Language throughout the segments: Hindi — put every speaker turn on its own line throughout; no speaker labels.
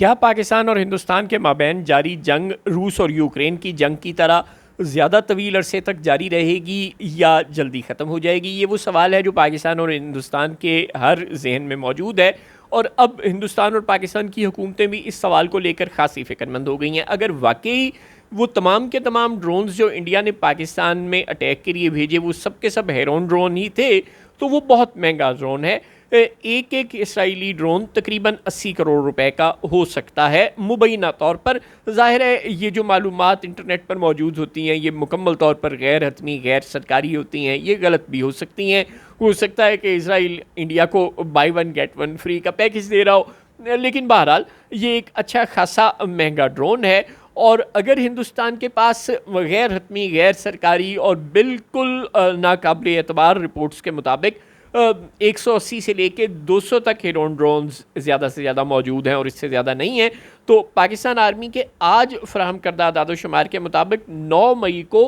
क्या पाकिस्तान और हिंदुस्तान के माबैन जारी जंग रूस और यूक्रेन की जंग की तरह ज़्यादा तवील अरसे तक जारी रहेगी या जल्दी ख़त्म हो जाएगी? ये वो सवाल है जो पाकिस्तान और हिंदुस्तान के हर जहन में मौजूद है। और अब हिंदुस्तान और पाकिस्तान की हुकूमतें भी इस सवाल को लेकर खासी फ़िक्रमंद हो गई हैं। अगर वाकई वो तमाम के तमाम ड्रोन्स जो इंडिया ने पाकिस्तान में अटैक के लिए भेजे वो सब के सब हेरोन ड्रोन ही थे, तो वो बहुत महंगा ड्रोन है। एक एक इसराइली ड्रोन तकरीबन 80 करोड़ रुपए का हो सकता है मुबैना तौर पर। ज़ाहिर है ये जो मालूमात इंटरनेट पर मौजूद होती हैं ये मुकम्मल तौर पर गैर हतमी गैर सरकारी होती हैं, ये गलत भी हो सकती हैं। हो सकता है कि इसराइल इंडिया को by one get one free का पैकेज दे रहा हो, लेकिन बहरहाल ये एक अच्छा खासा महंगा ड्रोन है। और अगर हिंदुस्तान के पास गैर हतमी गैर सरकारी और बिल्कुल नाकाबिल एतबार रिपोर्ट्स के मुताबिक 180 से लेके 200 तक हेरोन ड्रोन्स ज़्यादा से ज़्यादा मौजूद हैं और इससे ज़्यादा नहीं है, तो पाकिस्तान आर्मी के आज फराहम करदा दादोशुमार के मुताबिक 9 मई को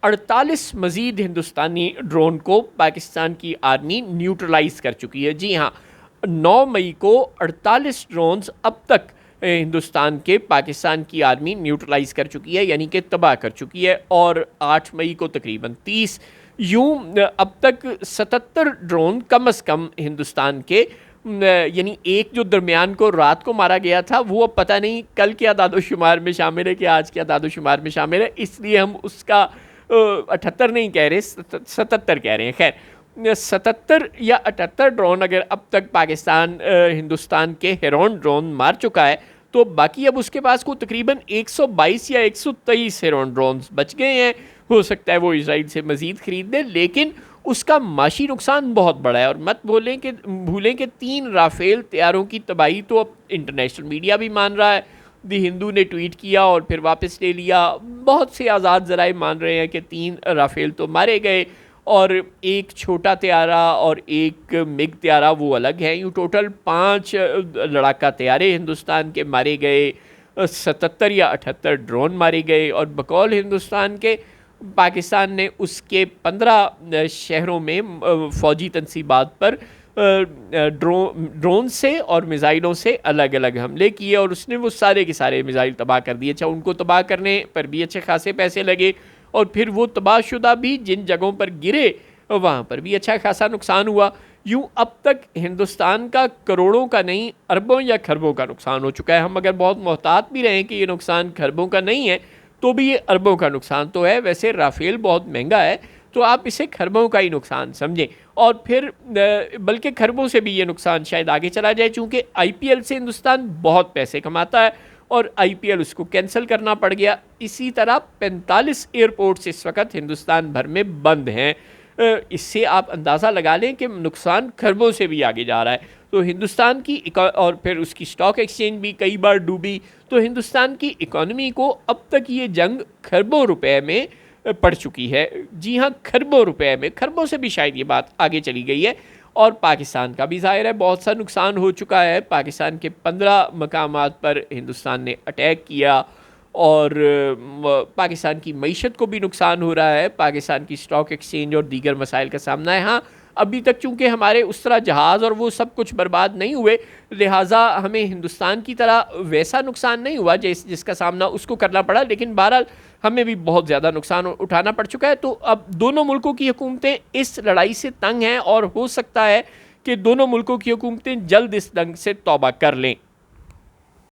48 मज़ीद हिंदुस्तानी ड्रोन को पाकिस्तान की आर्मी न्यूट्रलाइज कर चुकी है। जी हाँ, 9 मई को 48 ड्रोन्स अब तक हिंदुस्तान के पाकिस्तान की आर्मी न्यूट्रलाइज कर चुकी है, यानी कि तबाह कर चुकी है। और 8 मई को तकरीबन 30, यूँ अब तक 77 ड्रोन कम से कम हिंदुस्तान के, यानी एक जो दरमियान को रात को मारा गया था वो अब पता नहीं कल क्या दादोशुमार में शामिल है कि आज क्या दादोशुमार में शामिल है, इसलिए हम उसका 78 नहीं कह रहे, 77 कह रहे हैं। खैर 77 या 78 ड्रोन अगर अब तक पाकिस्तान हिंदुस्तान के हेरोन ड्रोन मार चुका है, तो बाकी अब उसके पास को तकरीबन 122 या 123 हेरोन ड्रोन्स बच गए हैं। हो सकता है वो इसराइल से मज़ीद ख़रीद दे, लेकिन उसका माशी नुकसान बहुत बड़ा है। और मत भूलें कि 3 राफेल तैयारों की तबाही तो अब इंटरनेशनल मीडिया भी मान रहा है। दी हिंदू ने ट्वीट किया और फिर वापस ले लिया। बहुत से आज़ाद ज़राए मान रहे हैं कि 3 राफेल तो मारे गए और एक छोटा त्यारा और एक मिग त्यारा वो अलग है। यूँ टोटल 5 लड़ाका त्यारे हिंदुस्तान के मारे गए, 77 या 78 ड्रोन मारे गए। और बकौल हिंदुस्तान के पाकिस्तान ने उसके 15 शहरों में फ़ौजी तनसीबात पर ड्रोन से और मिज़ाइलों से अलग अलग हमले किए और उसने वो सारे के सारे मिज़ाइल तबाह कर दिए। अच्छा, उनको तबाह करने पर भी अच्छे खासे पैसे लगे और फिर वो तबाहशुदा भी जिन जगहों पर गिरे वहाँ पर भी अच्छा खासा नुकसान हुआ। यूँ अब तक हिंदुस्तान का करोड़ों का नहीं अरबों या खरबों का नुकसान हो चुका है। हम अगर बहुत मोहतात भी रहें कि ये नुकसान खरबों का नहीं है, तो भी ये अरबों का नुकसान तो है। वैसे राफेल बहुत महंगा है, तो आप इसे खरबों का ही नुकसान समझें। और फिर बल्कि खरबों से भी ये नुकसान शायद आगे चला जाए, चूँकि IPL से हिंदुस्तान बहुत पैसे कमाता है और IPL उसको कैंसिल करना पड़ गया। इसी तरह 45 एयरपोर्ट्स इस वक्त हिंदुस्तान भर में बंद हैं। इससे आप अंदाज़ा लगा लें कि नुकसान खरबों से भी आगे जा रहा है। तो हिंदुस्तान की और फिर उसकी स्टॉक एक्सचेंज भी कई बार डूबी। तो हिंदुस्तान की इकॉनमी को अब तक ये जंग खरबों रुपए में पड़ चुकी है। जी हाँ, खरबों रुपए में, खरबों से भी शायद ये बात आगे चली गई है। और पाकिस्तान का भी ज़ाहिर है बहुत सा नुकसान हो चुका है। पाकिस्तान के 15 मकामात पर हिंदुस्तान ने अटैक किया और पाकिस्तान की मईशत को भी नुकसान हो रहा है। पाकिस्तान की स्टॉक एक्सचेंज और दीगर मसाइल का सामना है। हाँ, अभी तक चूँकि हमारे उस तरह जहाज़ और वो सब कुछ बर्बाद नहीं हुए, लिहाजा हमें हिंदुस्तान की तरह वैसा नुकसान नहीं हुआ जिसका सामना उसको करना पड़ा। लेकिन बहरहाल हमें भी बहुत ज़्यादा नुकसान उठाना पड़ चुका है। तो अब दोनों मुल्कों की हुकूमतें इस लड़ाई से तंग हैं और हो सकता है कि दोनों मुल्कों की हुकूमतें जल्द इस जंग से तौबा कर लें।